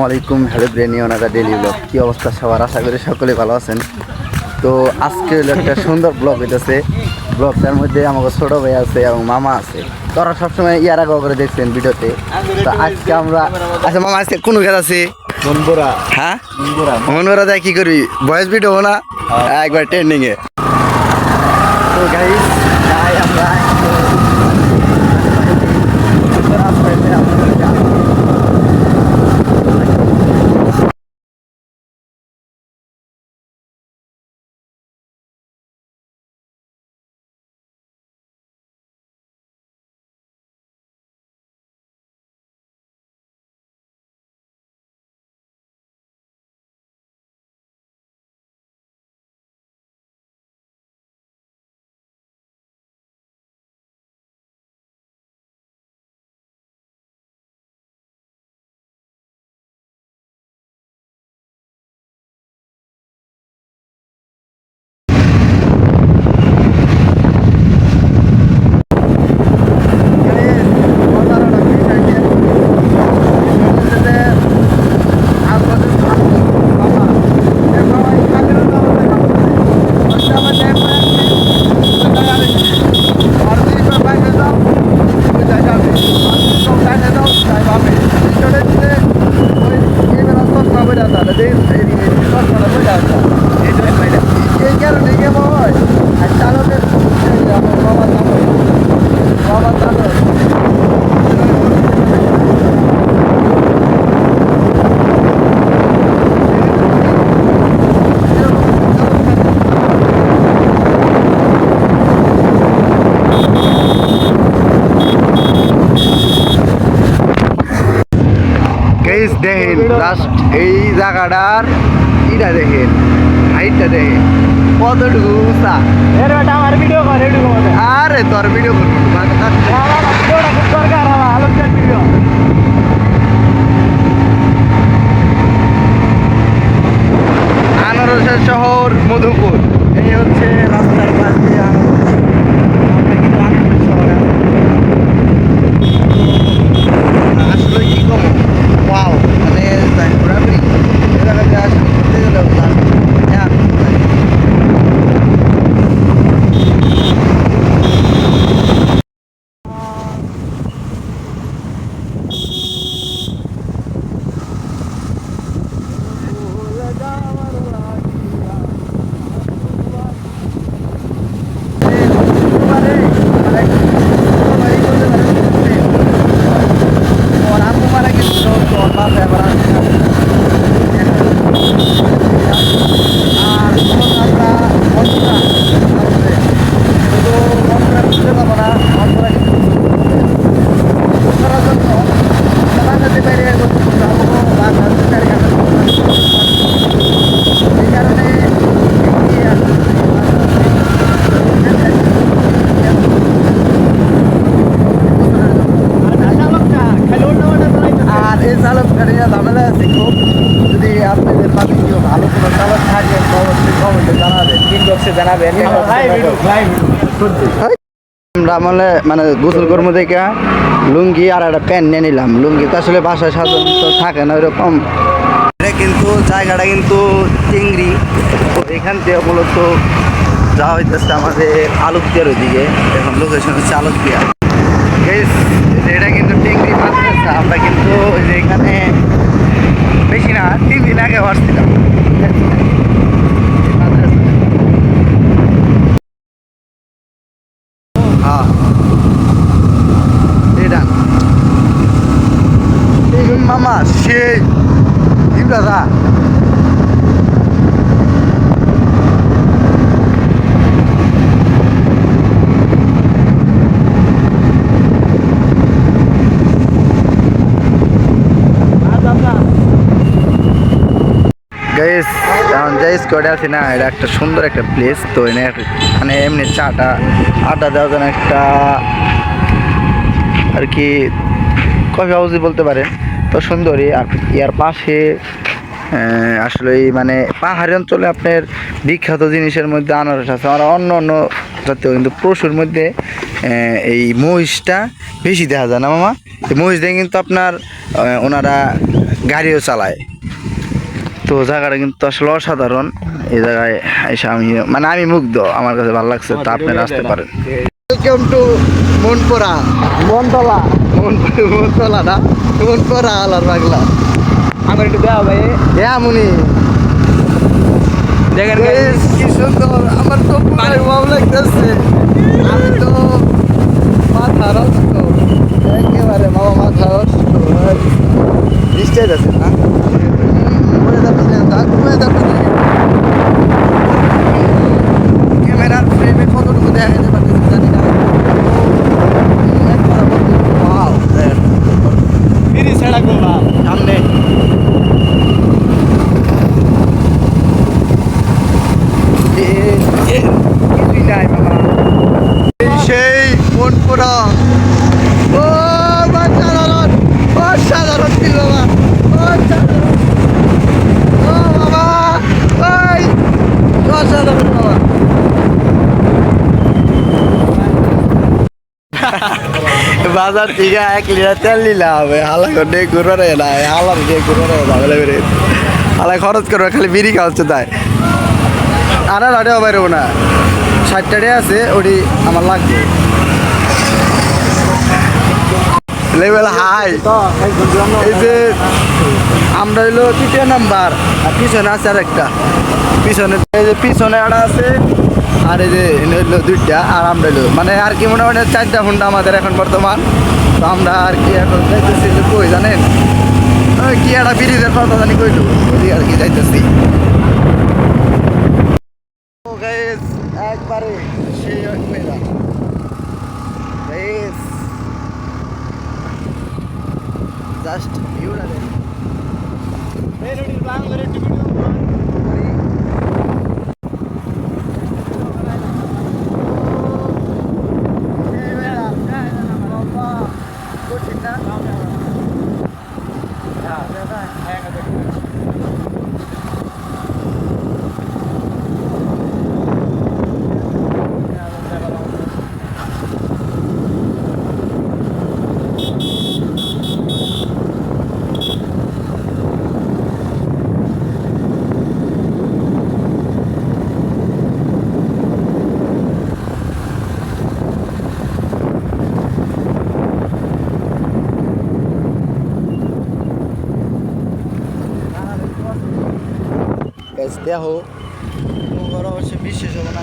আসসালামাইকুম, hello ব্রেনিওনারা daily blog. কী অবস্থা সবার? আশা করি সকলে ভালো আছেন। তো আজকে একটা সুন্দর ব্লগ হইতেছে। ব্লগটার মধ্যে আমাকে ছোটো ভাই আছে এবং মামা আছে। তোরা সবসময় ইয়ার আগে করে দেখছেন ভিডিওতে। তো আজকে আমরা আচ্ছা মামা আজকে কোন খেত আছে মনপুরা? হ্যাঁ মনপুরা দেয় কী করবি? ভয়েস ভিডিও না একবার ট্রেন্ডিংয়ে। তো গাইস তাই আমরা দেখেন লাস্ট এই জায়গাটার ইটা দেখেন, হাইটটা দেখেন কতটুকু উঁচা। আমার ভিডিও করে আরে তোর ভিডিও করবো আনারসের শহর মধুপুর। এই হচ্ছে রাস্তার পাশে আসলে কি কম ওয়াও, মানে ঘোরাঘুরি এ জায়গাতে আসলে ঘুরতে গেলেও ঝামেলা আছে খুব। যদি আপনাদের মাঝে কেউ ভালো কোনো চালক থাকে অবশ্যই কমেন্টে জানাবেন, ইনবক্সে জানাবেন। আমরা মানে গোসল কর্ম থেকে লুঙ্গি আর একটা প্যান্ট নিয়ে নিলাম। লুঙ্গি তো আসলে বাসায় সাধারণত থাকে না ওইরকম। এটা কিন্তু জায়গাটা কিন্তু চিংড়ি। তো এখান থেকে মূলত যাওয়া হইতেছে আমাদের আলুকদিয়ার ওইদিকে। এখন লোকেশন হচ্ছে আলুকদিয়া। এটা কিন্তু টেংরি মাদ্রাসা। আমরা কিন্তু যে এখানে বেশি না 3 দিন আগে আসছিলাম। হ্যাঁ এটা মামা সে দাদা গাইস এখন যাই স্কোয়াডে আছি না, এটা একটা সুন্দর একটা প্লেস। তো মানে এমনি চাটা আড্ডা দেওয়ার জন্য একটা আর কি কফি হাউসই বলতে পারেন। তো সুন্দরই। আর ইয়ার পাশে আসলে মানে পাহাড়ি অঞ্চলে আপনার বিখ্যাত জিনিসের মধ্যে আনারস আছে। আর অন্য অন্য জাতীয় কিন্তু পশুর মধ্যে এই মহিষটা বেশি দেখা যায় না মামা। এই মহিষ দিয়ে কিন্তু আপনার ওনারা গাড়িও চালায়। তো জায়গাটা কিন্তু আসলে অসাধারণ। এই জায়গায় এসে আমি মুগ্ধ, আমার কাছে ভালো লাগছে। তা আপনারা আসতে পারেন। ওয়েলকাম টু মনপুরা, মনতলা, মনতলা না মনপুরা আলার বাংলা। আমার একটু দেওয়া ভাই মুনি দেখেন কি সুন্দর, আমার তো পুরো ভালো লাগতেছে। আমি তো মাথা নষ্ট একেবারে, মামা মাথা নষ্ট নিশ্চয় আছে না ক্যামেরার ফ্রেমে কতটুকু দেখা যেতে পারতেছে জানি না। বিড়ি ছেড়া করবা সামনে কিছুই নাই বাবা, সেই মনপুরা। ও অসাধারণ, অসাধারণ ছিল বাবা, অসাধারণ। ও বাবা, ওই অসাধারণ বাবা। বাজার থেকে 1 লিটার তেল নিলাম, হালা করে ঘুরে না, হালার দিয়ে ঘুরে যাবে, হালা খরচ করবে, খালি বিড়ি খাওয়াচ্ছে তাই। আর লাটেও বাইরবো না, 60 টাকা আছে, ওটি আমার লাগবে। Level high. এই যে আমরা হইলো 3 নাম্বার, আর পিছনে আছে আর একটা, পিছনে এই যে পিছনে একটা আছে, আর এই যে হইলো 2টা, আর আমরা হইলো মানে আর কি মোটামুটি 4টা হুন্ডা আমাদের এখন বর্তমান। তো আমরা আর কি এখন যাইতেছি কই জানেন, ওই কি একটা ব্রিজের কথা জানি কইলো, ওই আর কি যাইতেছি। একবারে সেই মেয়েরা জাস্ট ভিউটা দেখ। দেখো অবশ্যই বিশ্বাস হবে না,